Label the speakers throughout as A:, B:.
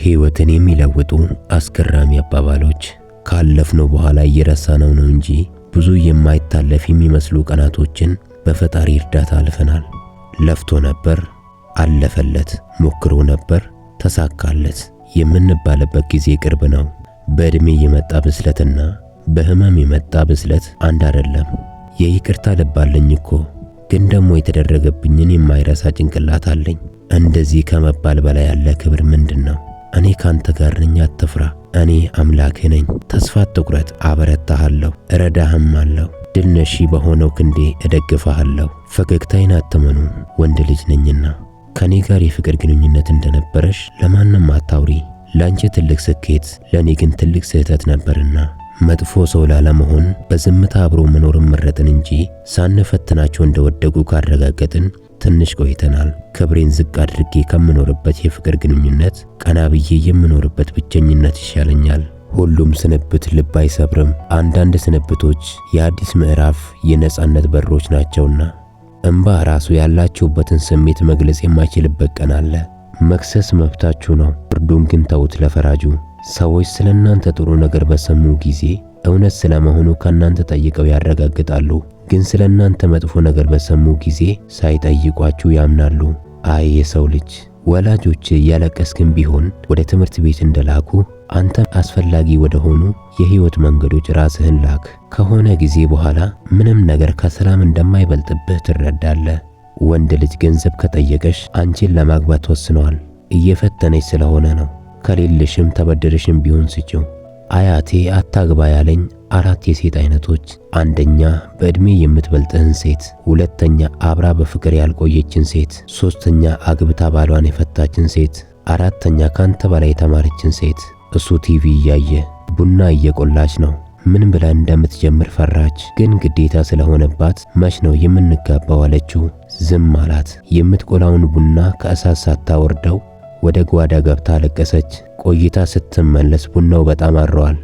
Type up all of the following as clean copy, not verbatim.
A: ሕይወትን የሚለውጡ አስገራሚ አባባሎች ካለፍነው በኋላ እየረሳነው ነው እንጂ ብዙ የማይታለፍ የሚመስሉ ቀናቶችን በፈጣሪ እርዳታ አልፈናል። ለፍቶ ነበር፣ አለፈለት፣ ሞክሮ ነበር፣ ተሳካለት የምንባልበት ጊዜ ቅርብ ነው። በዕድሜ የመጣ ብስለትና በህመም የመጣ ብስለት አንድ አይደለም። የይቅርታ ልብ አለኝ እኮ ግን ደግሞ የተደረገብኝን የማይረሳ ጭንቅላት አለኝ። እንደዚህ ከመባል በላይ ያለ ክብር ምንድነው? እኔ ካንተ ጋር ነኝ፣ አትፍራ። እኔ አምላክህ ነኝ፣ ተስፋ አትቁረጥ፣ አበረታሃለሁ፣ እረዳህም አለሁ። ድል ነሺ በሆነው ክንዴ እደግፍሃለሁ። ፈገግታዬን አትመኑ፣ ወንድ ልጅ ነኝና። ከኔ ጋር የፍቅር ግንኙነት እንደነበረሽ ለማንም አታውሪ። ላንቺ ትልቅ ስኬት፣ ለኔ ግን ትልቅ ስህተት ነበርና መጥፎ ሰው ላለመሆን በዝምታ አብሮ መኖርን መረጥን እንጂ ሳንፈትናቸው እንደወደቁ ካረጋገጥን ትንሽ ቆይተናል። ክብሬን ዝቅ አድርጌ ከምኖርበት የፍቅር ግንኙነት ቀና ብዬ የምኖርበት ብቸኝነት ይሻለኛል። ሁሉም ስንብት ልብ አይሰብርም። አንዳንድ ስንብቶች የአዲስ ምዕራፍ የነጻነት በሮች ናቸውና እንባ ራሱ ያላችሁበትን ስሜት መግለጽ የማይችልበት ቀን አለ። መክሰስ መብታችሁ ነው፣ ፍርዱን ግን ተውት ለፈራጁ። ሰዎች ስለናንተ ጥሩ ነገር በሰሙ ጊዜ እውነት ስለመሆኑ ከናንተ ጠይቀው ያረጋግጣሉ። ግን ስለናንተ መጥፎ ነገር በሰሙ ጊዜ ሳይጠይቋችሁ ያምናሉ። አይ የሰው ልጅ! ወላጆች እያለቀስክም ቢሆን ወደ ትምህርት ቤት እንደላኩ አንተም አስፈላጊ ወደ ሆኑ የህይወት መንገዶች ራስህን ላክ። ከሆነ ጊዜ በኋላ ምንም ነገር ከሰላም እንደማይበልጥብህ ትረዳለህ። ወንድ ልጅ ገንዘብ ከጠየቀሽ አንቺን ለማግባት ወስኗል። እየፈተነች ስለሆነ ነው። ከሌለሽም ተበደረሽም ቢሆን ስጪው። አያቴ አታግባ ያለኝ 4 የሴት አይነቶች። አንደኛ በእድሜ የምትበልጥህን ሴት፣ ሁለተኛ አብራ በፍቅር ያልቆየችን ሴት፣ ሶስተኛ አግብታ ባሏን የፈታችን ሴት፣ አራተኛ ካንተ በላይ የተማረችን ሴት። እሱ ቲቪ እያየ ቡና እየቆላች ነው። ምን ብላ እንደምትጀምር ፈራች፣ ግን ግዴታ ስለሆነባት መች ነው የምንጋባው አለችው። ዝም አላት። የምትቆላውን ቡና ከእሳት ሳታወርደው ወደ ጓዳ ገብታ አለቀሰች። ቆይታ ስትመለስ ቡናው በጣም አሯል፣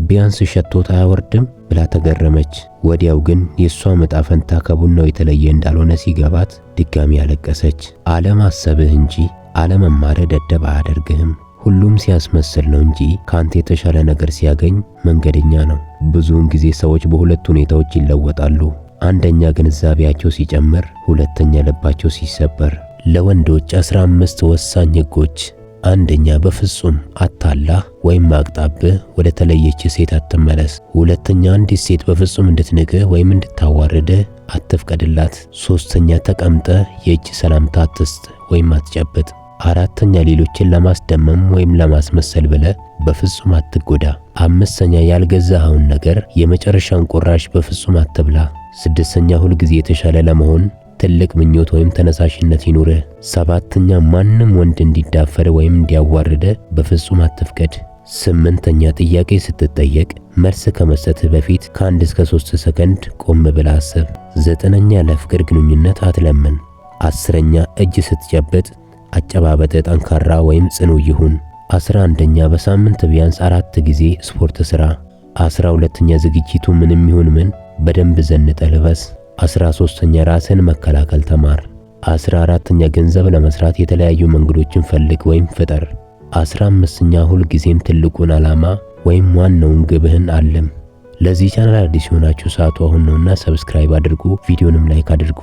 A: ቢያንስ ሸቶት አያወርድም ብላ ተገረመች። ወዲያው ግን የሷ ዕጣ ፈንታ ከቡናው የተለየ እንዳልሆነ ሲገባት ድጋሚ አለቀሰች። አለማሰብህ እንጂ አለመማር ደደብ አያደርግህም። ሁሉም ሲያስመስል ነው እንጂ ካንተ የተሻለ ነገር ሲያገኝ መንገደኛ ነው። ብዙውን ጊዜ ሰዎች በሁለት ሁኔታዎች ይለወጣሉ። አንደኛ ግንዛቤያቸው ሲጨምር፣ ሁለተኛ ልባቸው ሲሰበር። ለወንዶች 15 ወሳኝ ህጎች። አንደኛ በፍጹም አታላህ ወይም አቅጣብህ ወደ ተለየች ሴት አትመለስ። ሁለተኛ አንዲት ሴት በፍጹም እንድትንቅህ ወይም እንድታዋርድህ አትፍቀድላት። ሶስተኛ ተቀምጠ የእጅ ሰላምታ አትስጥ ወይም አትጨብጥ። አራተኛ ሌሎችን ለማስደመም ወይም ለማስመሰል ብለህ በፍጹም አትጎዳ። አምስተኛ ያልገዛኸውን ነገር የመጨረሻውን ቁራሽ በፍጹም አትብላ። ስድስተኛ ሁልጊዜ የተሻለ ለመሆን ትልቅ ምኞት ወይም ተነሳሽነት ይኑርህ። ሰባተኛ ማንም ወንድ እንዲዳፈር ወይም እንዲያዋርደ በፍጹም አትፍቀድ። ስምንተኛ ጥያቄ ስትጠየቅ መልስ ከመስጠትህ በፊት ከ1 እስከ 3 ሰከንድ ቆም ብለህ አስብ። ዘጠነኛ ለፍቅር ግንኙነት አትለምን። 10ኛ እጅ ስትጨብጥ አጨባበጥ ጠንካራ ወይም ጽኑ ይሁን። 11ኛ በሳምንት ቢያንስ 4 ጊዜ ስፖርት ስራ። 12ኛ ዝግጅቱ ምንም ይሁን ምን በደንብ ዘንጠህ ልበስ። 13ኛ ራስን መከላከል ተማር። 14ኛ ገንዘብ ለመስራት የተለያዩ መንገዶችን ፈልግ ወይም ፍጠር። 15ኛ ሁልጊዜም ትልቁን ዓላማ ወይም ዋናውን ግብህን አልም። ለዚህ ቻናል አዲስ የሆናችሁ ሰዓቱ አሁን ነውና ሰብስክራይብ አድርጉ፣ ቪዲዮንም ላይክ አድርጉ።